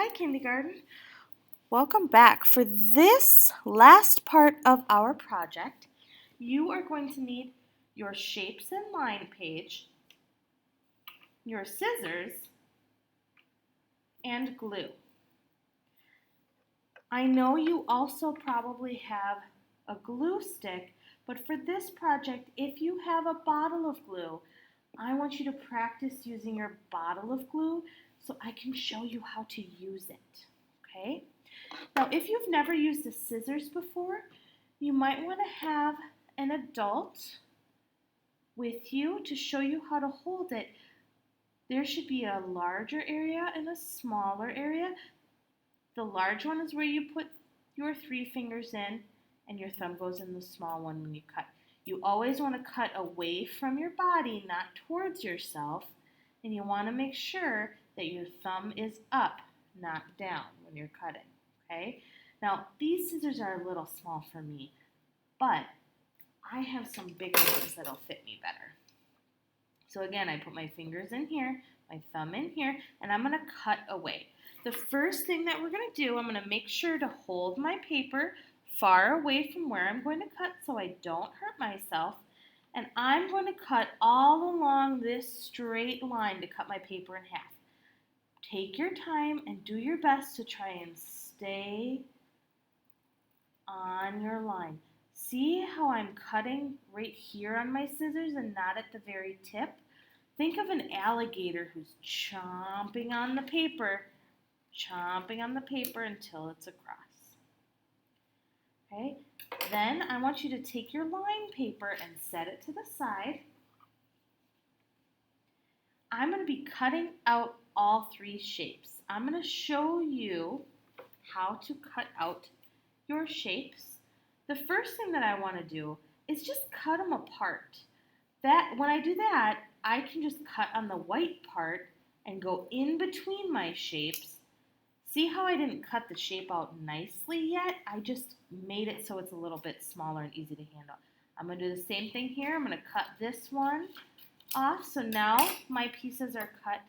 Hi, kindergarten. Welcome back. For this last part of our project, you are going to need your shapes and line page, your scissors, and glue. I know you also probably have a glue stick, but for this project, if you have a bottle of glue, I want you to practice using your bottle of glue so I can show you how to use it, okay? Now, if you've never used the scissors before, you might want to have an adult with you to show you how to hold it. There should be a larger area and a smaller area. The large one is where you put your 3 fingers in, and your thumb goes in the small one when you cut. You always want to cut away from your body, not towards yourself, and you want to make sure that your thumb is up, not down when you're cutting, okay? Now, these scissors are a little small for me, but I have some bigger ones that'll fit me better. So again, I put my fingers in here, my thumb in here, and I'm going to cut away. The first thing that we're going to do, I'm going to make sure to hold my paper far away from where I'm going to cut so I don't hurt myself. And I'm going to cut all along this straight line to cut my paper in half. Take your time and do your best to try and stay on your line. See how I'm cutting right here on my scissors and not at the very tip? Think of an alligator who's chomping on the paper until it's across. Okay? Then I want you to take your line paper and set it to the side. I'm going to be cutting out all 3 shapes. I'm going to show you how to cut out your shapes. The first thing that I want to do is just cut them apart. When I do that, I can just cut on the white part and go in between my shapes. See how I didn't cut the shape out nicely yet? I just made it so it's a little bit smaller and easy to handle. I'm going to do the same thing here. I'm going to cut this one off. So now my pieces are cut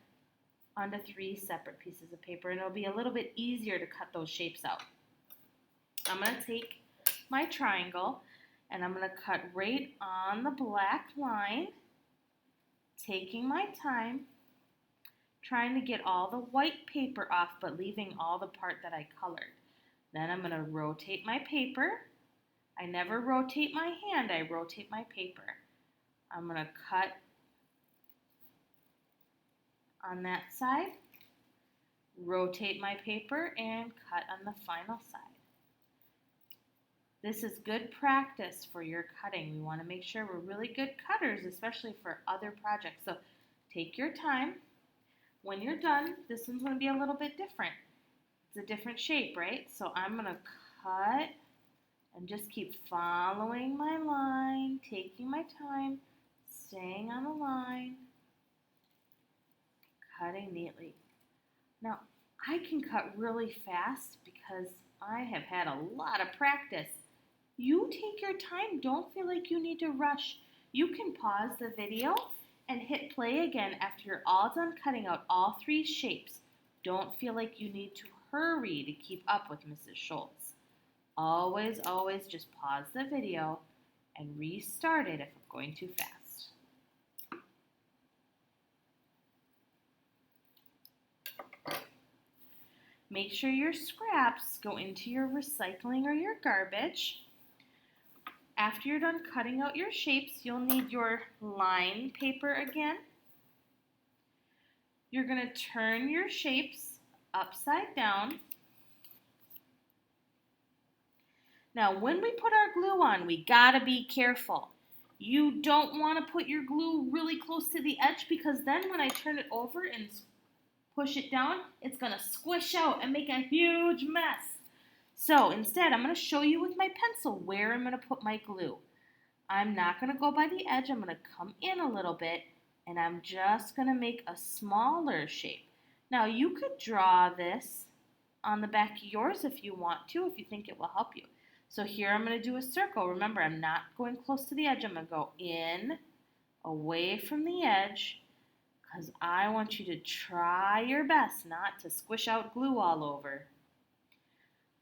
onto 3 separate pieces of paper, and it'll be a little bit easier to cut those shapes out. I'm going to take my triangle and I'm going to cut right on the black line, taking my time, trying to get all the white paper off but leaving all the part that I colored. Then I'm going to rotate my paper. I never rotate my hand, I rotate my paper. I'm going to cut on that side, rotate my paper, and cut on the final side. This is good practice for your cutting. We want to make sure we're really good cutters, especially for other projects. So take your time. When you're done, this one's going to be a little bit different. It's a different shape, right? So I'm going to cut and just keep following my line, taking my time, staying on the line, cutting neatly. Now, I can cut really fast because I have had a lot of practice. You take your time. Don't feel like you need to rush. You can pause the video and hit play again after you're all done cutting out all 3 shapes. Don't feel like you need to hurry to keep up with Mrs. Schultz. Always, always just pause the video and restart it if I'm going too fast. Make sure your scraps go into your recycling or your garbage. After you're done cutting out your shapes, you'll need your line paper again. You're going to turn your shapes upside down. Now, when we put our glue on, we gotta be careful. You don't want to put your glue really close to the edge because then when I turn it over and push it down, it's going to squish out and make a huge mess. So instead, I'm going to show you with my pencil where I'm going to put my glue. I'm not going to go by the edge. I'm going to come in a little bit, and I'm just going to make a smaller shape. Now, you could draw this on the back of yours if you want to, if you think it will help you. So here I'm going to do a circle. Remember, I'm not going close to the edge. I'm going to go in, away from the edge, because I want you to try your best not to squish out glue all over.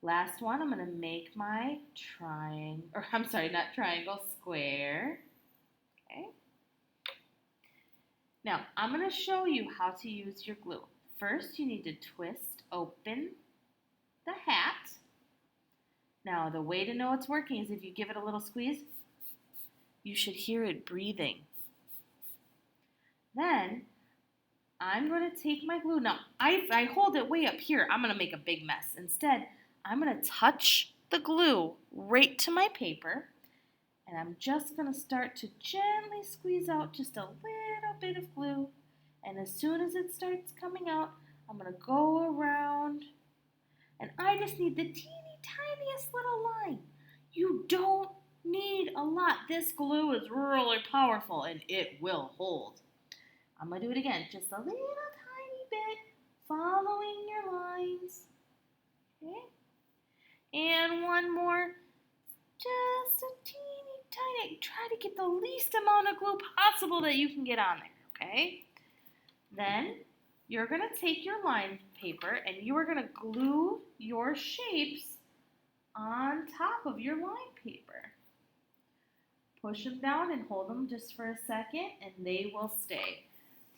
Last one, I'm going to make my square. Okay. Now, I'm going to show you how to use your glue. First, you need to twist open the hat. Now, the way to know it's working is if you give it a little squeeze, you should hear it breathing. Then, I'm going to take my glue. Now, I hold it way up here. I'm going to make a big mess. Instead, I'm going to touch the glue right to my paper, and I'm just going to start to gently squeeze out just a little bit of glue. And as soon as it starts coming out, I'm going to go around, and I just need the teeny tiniest little line. You don't need a lot. This glue is really powerful, and it will hold. I'm going to do it again, just a little tiny bit, following your lines. Okay? And one more, just a teeny tiny, try to get the least amount of glue possible that you can get on there, okay? Then you're going to take your line paper and you are going to glue your shapes on top of your line paper. Push them down and hold them just for a second and they will stay.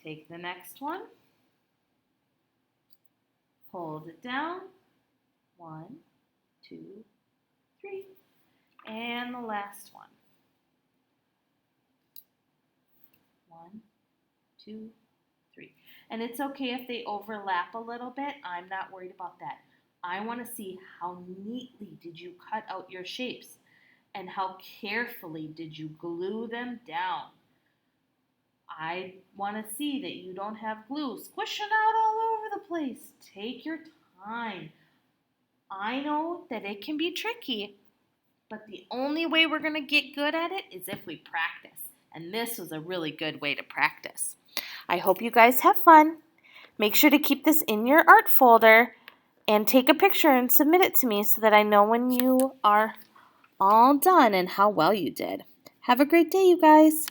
Take the next one, hold it down, 1, 2, 3, and the last one, 1, 2, 3. And it's okay if they overlap a little bit. I'm not worried about that. I want to see how neatly did you cut out your shapes and how carefully did you glue them down. I want to see that you don't have glue squishing out all over the place. Take your time. I know that it can be tricky, but the only way we're going to get good at it is if we practice. And this was a really good way to practice. I hope you guys have fun. Make sure to keep this in your art folder and take a picture and submit it to me so that I know when you are all done and how well you did. Have a great day, you guys.